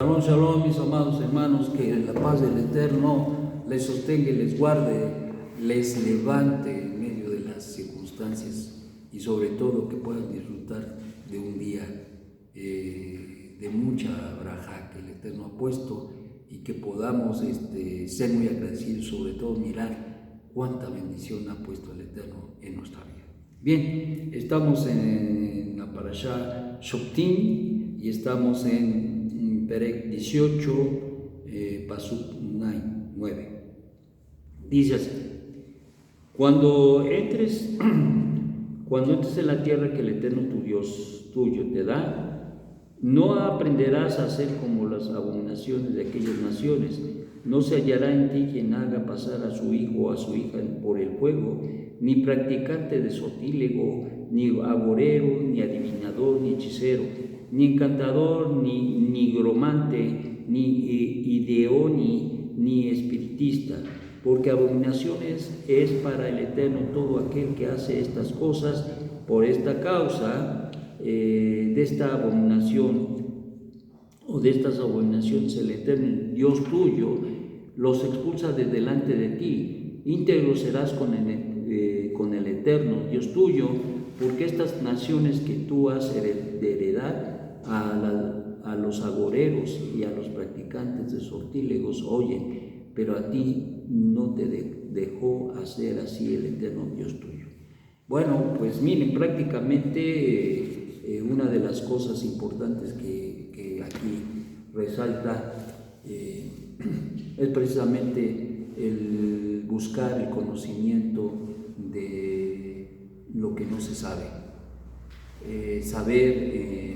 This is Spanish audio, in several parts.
Shalom, shalom, mis amados hermanos, que la paz del Eterno les sostenga y les guarde, les levante en medio de las circunstancias y sobre todo que puedan disfrutar de un día de mucha braja que el Eterno ha puesto y que podamos ser muy agradecidos, sobre todo mirar cuánta bendición ha puesto el Eterno en nuestra vida. Bien, estamos en la parashá Shoftim y estamos en Perek 18, Pasuk 9. Dice así: cuando entres en la tierra que el Eterno tu Dios tuyo te da, no aprenderás a hacer como las abominaciones de aquellas naciones. No se hallará en ti quien haga pasar a su hijo o a su hija por el fuego, ni practicante de sortílego, ni agorero, ni adivinador, ni hechicero, ni encantador, ni nigromante, ni ideoni, ni espiritista, porque abominaciones es para el Eterno todo aquel que hace estas cosas. Por esta causa de esta abominación o de estas abominaciones el Eterno Dios tuyo los expulsa de delante de ti. Íntegro serás con el Eterno Dios tuyo, porque estas naciones que tú has de heredar a los agoreros y a los practicantes de sortílegos oyen, pero a ti no te dejó hacer así el Eterno Dios tuyo. Bueno, pues miren, prácticamente una de las cosas importantes que aquí resalta es precisamente el buscar el conocimiento de lo que no se sabe, saber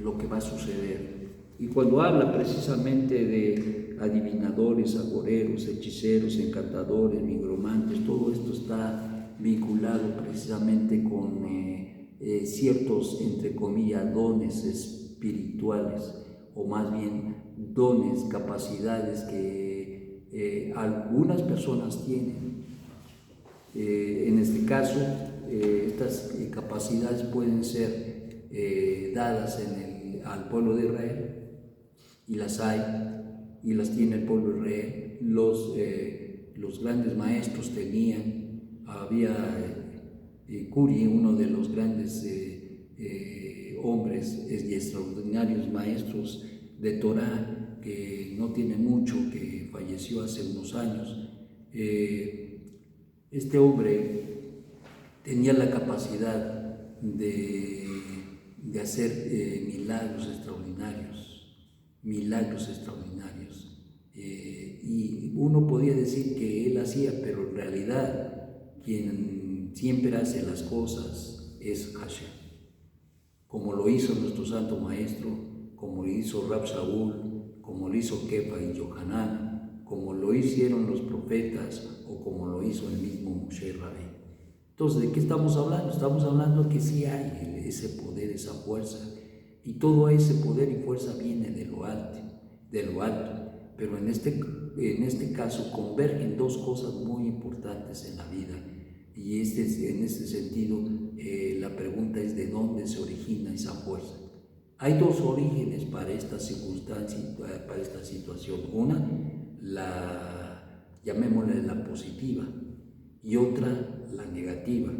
lo que va a suceder. Y cuando habla precisamente de adivinadores, agoreros, hechiceros, encantadores, nigromantes, todo esto está vinculado precisamente con ciertos, entre comillas, dones espirituales, o más bien dones, capacidades que algunas personas tienen. En este caso, estas capacidades pueden ser dadas al pueblo de Israel, y las hay, y las tiene el pueblo de Israel. Los grandes maestros tenían. Había Curi, uno de los grandes hombres y extraordinarios maestros de Torah, que no tiene mucho, que falleció hace unos años. Este hombre tenía la capacidad de hacer milagros extraordinarios. Y uno podía decir que él hacía, pero en realidad quien siempre hace las cosas es Hashem, como lo hizo nuestro santo maestro, como lo hizo Rab Shaul, como lo hizo Kefa y Yohanan, como lo hicieron los profetas, o como lo hizo el mismo Moshe Rabí. Entonces, ¿de qué estamos hablando? Estamos hablando que sí hay ese poder, esa fuerza, y todo ese poder y fuerza viene de lo alto, pero en este caso convergen dos cosas muy importantes en la vida, y en este sentido la pregunta es: ¿de dónde se origina esa fuerza? Hay dos orígenes para esta circunstancia, para esta situación. Una, llamémosle la positiva, y otra, la negativa.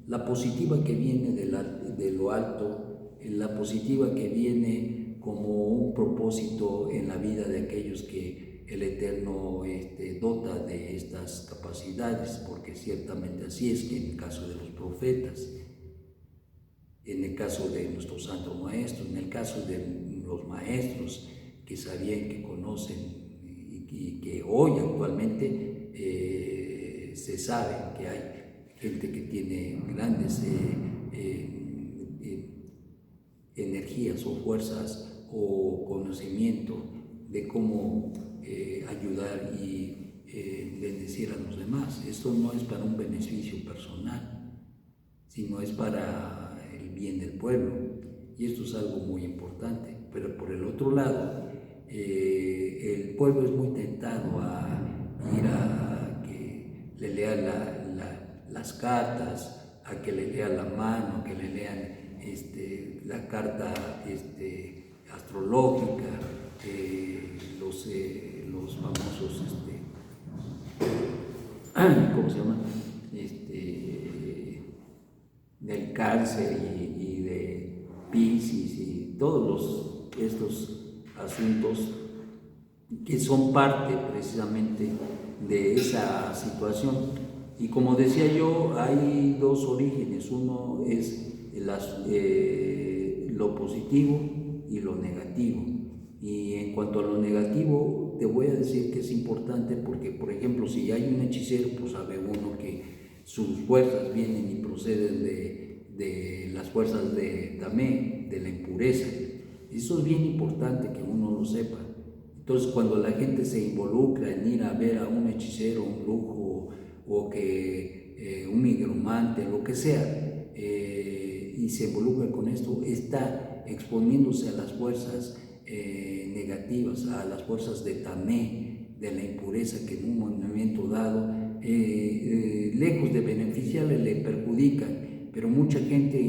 La positiva que viene de lo alto, la positiva que viene como un propósito en la vida de aquellos que el Eterno dota de estas capacidades, porque ciertamente así es, que en el caso de los profetas, en el caso de nuestros santos maestros, en el caso de los maestros que sabían, que conocen y que hoy actualmente se sabe que hay gente que tiene grandes energías o fuerzas o conocimiento de cómo ayudar y bendecir a los demás. Esto no es para un beneficio personal, sino es para el bien del pueblo, y esto es algo muy importante. Pero por el otro lado, el pueblo es muy tentado a ir a que le lean las cartas, a que le lean la mano, a que le lean la carta astrológica, los famosos, ¿cómo se llama? Del cáncer y de Piscis y todos estos asuntos que son parte precisamente de esa situación. Y como decía yo, hay dos orígenes: uno es lo positivo y lo negativo. Y en cuanto a lo negativo, te voy a decir que es importante porque, por ejemplo, si hay un hechicero, pues sabe uno que sus fuerzas vienen y proceden de las fuerzas de Tamé, de la impureza. Eso es bien importante que uno lo sepa. Entonces, cuando la gente se involucra en ir a ver a un hechicero, un brujo, o que un nigromante, lo que sea, y se involucra con esto, está exponiéndose a las fuerzas negativas, a las fuerzas de Tamé, de la impureza, que en un movimiento dado, lejos de beneficiarle, le perjudican. Pero mucha gente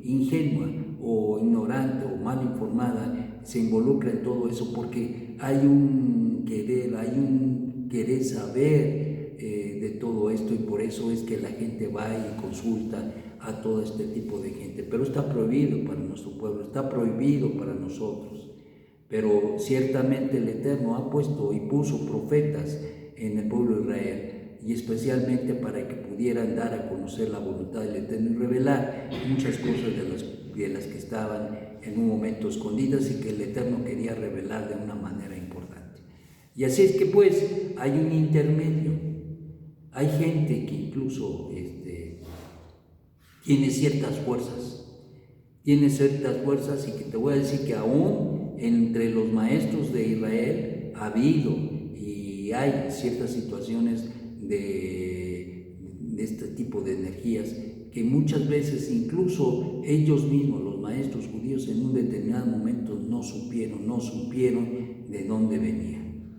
ingenua o ignorante o mal informada se involucra en todo eso porque hay un querer saber de todo esto, y por eso es que la gente va y consulta a todo este tipo de gente. Pero está prohibido para nuestro pueblo, está prohibido para nosotros. Pero ciertamente el Eterno ha puesto y puso profetas en el pueblo de Israel, y especialmente para que pudieran dar a conocer la voluntad del Eterno y revelar muchas cosas de las que estaban en un momento escondidas y que el Eterno quería revelar de una manera importante. Y así es que pues hay un intermedio. Hay gente que incluso tiene ciertas fuerzas y que te voy a decir que aún entre los maestros de Israel ha habido y hay ciertas situaciones de este tipo de energías que muchas veces incluso ellos mismos, los maestros judíos, en un determinado momento no supieron de dónde venían.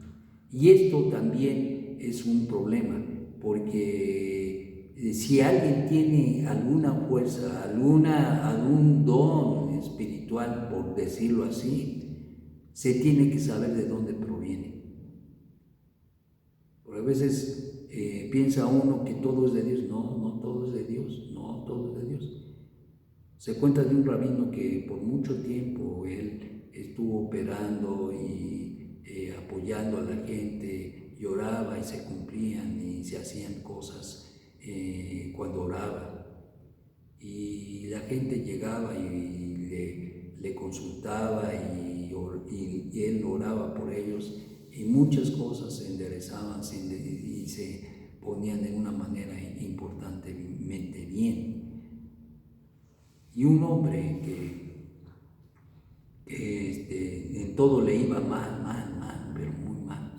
Y esto también es un problema, porque si alguien tiene alguna fuerza, algún don espiritual, por decirlo así, se tiene que saber de dónde proviene. Porque a veces piensa uno que todo es de Dios. No todo es de Dios, no todo es de Dios. Se cuenta de un rabino que por mucho tiempo él estuvo operando y apoyando a la gente, y oraba y se cumplían y se hacían cosas cuando oraba. Y la gente llegaba y le consultaba y él oraba por ellos, y muchas cosas se enderezaban y se ponían de una manera importantemente bien. Y un hombre que en todo le iba mal, pero muy mal,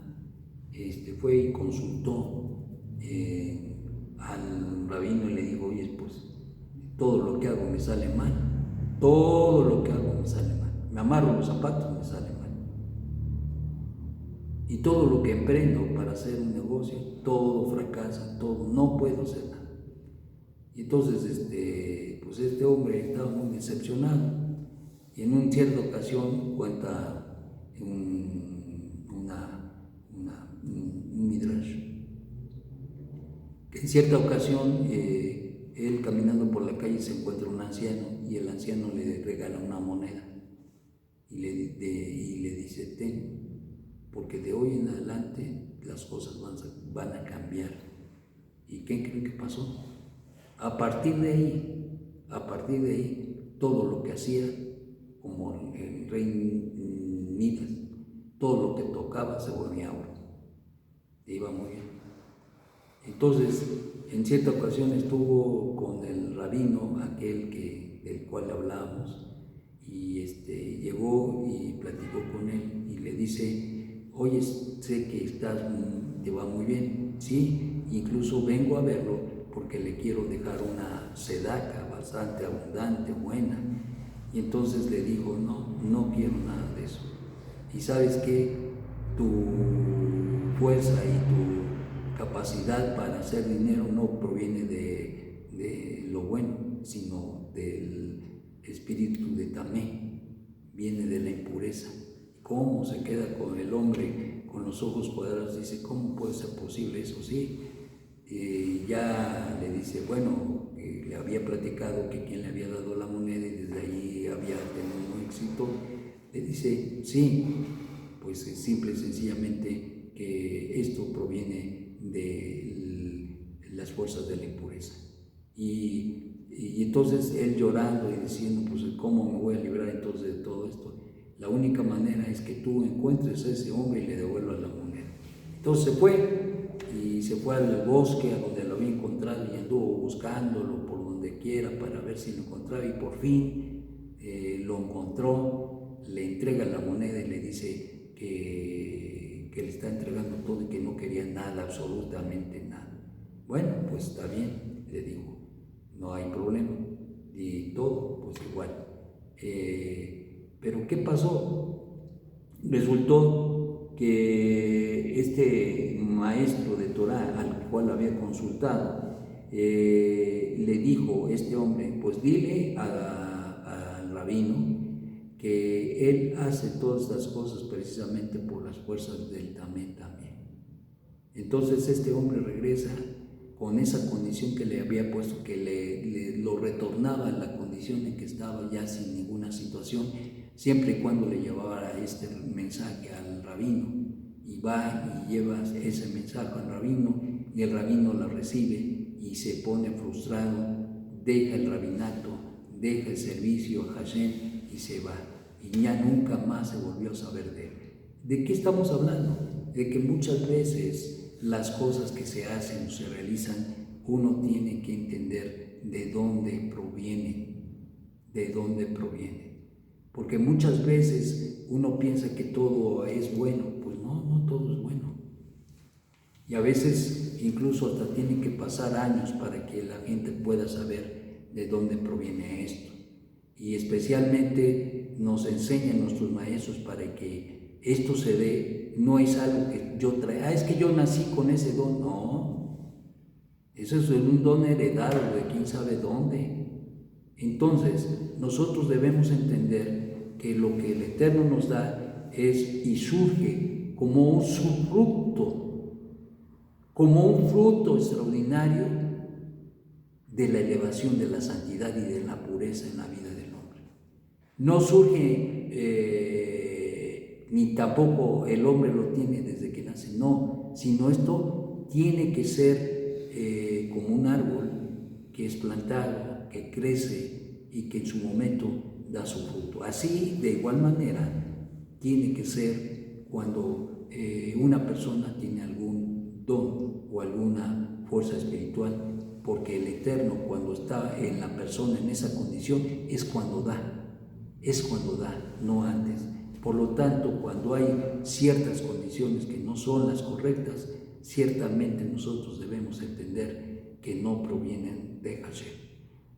fue y consultó al rabino y le dijo: oye, pues todo lo que hago me sale mal, me amarro los zapatos, me sale mal, y todo lo que emprendo para hacer un negocio, todo fracasa, no puedo hacer nada. Y entonces pues este hombre estaba muy decepcionado, y en una cierta ocasión cuenta un midrash, que en cierta ocasión él caminando por la calle se encuentra un anciano, y el anciano le regala una moneda y le dice: ten, porque de hoy en adelante las cosas van a cambiar. ¿Y qué creen que pasó? A partir de ahí, todo lo que hacía, como el rey Midas, todo lo que tocaba se volvía oro, le iba muy bien. Entonces, en cierta ocasión estuvo con el rabino, aquel del cual hablábamos, y llegó y platicó con él y le dice: oye, sé que te va muy bien, sí, incluso vengo a verlo porque le quiero dejar una sedaca bastante abundante, buena. Y entonces le dijo: no quiero nada de eso. Y sabes que tu fuerza y tu capacidad para hacer dinero no proviene de lo bueno, sino del espíritu de Tamé, viene de la impureza. ¿Cómo se queda con el hombre con los ojos cuadrados? Dice, ¿cómo puede ser posible eso? Sí. Ya le dice, bueno, le había platicado que quien le había dado la moneda y desde ahí había tenido éxito. Le dice, sí, pues simple y sencillamente que esto proviene de las fuerzas de la impureza. Y entonces él llorando y diciendo, pues ¿cómo me voy a librar entonces de todo esto? La única manera es que tú encuentres a ese hombre y le devuelvas la moneda. Entonces se fue al bosque a donde lo había encontrado y anduvo buscándolo por donde quiera para ver si lo encontraba, y por fin lo encontró, le entrega la moneda y le dice que le está entregando todo y que no quería nada, absolutamente nada. Bueno, pues está bien, le dijo, no hay problema, y todo pues igual. Pero ¿qué pasó? Resultó que este maestro de Torah al cual había consultado le dijo este hombre, pues dile al rabino que él hace todas estas cosas precisamente por las fuerzas del Tamé también. Entonces este hombre regresa con esa condición que le había puesto, que lo retornaba a la condición en que estaba ya sin ninguna situación, siempre y cuando le llevaba este mensaje al rabino. Y va y lleva ese mensaje al rabino, y el rabino la recibe y se pone frustrado, deja el rabinato, deja el servicio a Hashem y se va. Y ya nunca más se volvió a saber de él. ¿De qué estamos hablando? De que muchas veces las cosas que se hacen o se realizan, uno tiene que entender de dónde provienen, porque muchas veces uno piensa que todo es bueno. Pues no todo es bueno, y a veces incluso hasta tienen que pasar años para que la gente pueda saber de dónde proviene esto, y especialmente nos enseñan nuestros maestros para que esto se dé. No es algo que yo traiga, es que yo nací con ese don, no, eso es un don heredado de quién sabe dónde. Entonces nosotros debemos entender que lo que el Eterno nos da es y surge como un fruto extraordinario de la elevación de la santidad y de la pureza en la vida del hombre. No surge ni tampoco el hombre lo tiene desde que nace, no, sino esto tiene que ser como un árbol que es plantado, que crece y que en su momento da su fruto. Así, de igual manera, tiene que ser cuando una persona tiene algún don o alguna fuerza espiritual, porque el Eterno, cuando está en la persona en esa condición, es cuando da, no antes. Por lo tanto, cuando hay ciertas condiciones que no son las correctas, ciertamente nosotros debemos entender que no provienen de Hashem.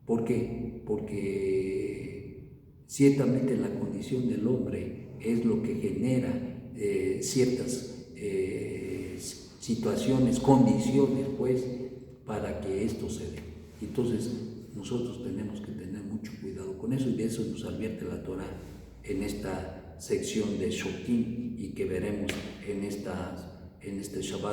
¿Por qué? Porque ciertamente la condición del hombre es lo que genera ciertas situaciones, condiciones, pues, para que esto se dé. Entonces, nosotros tenemos que tener mucho cuidado con eso, y de eso nos advierte la Torah en esta sección de Shokim, y que veremos en este Shabbat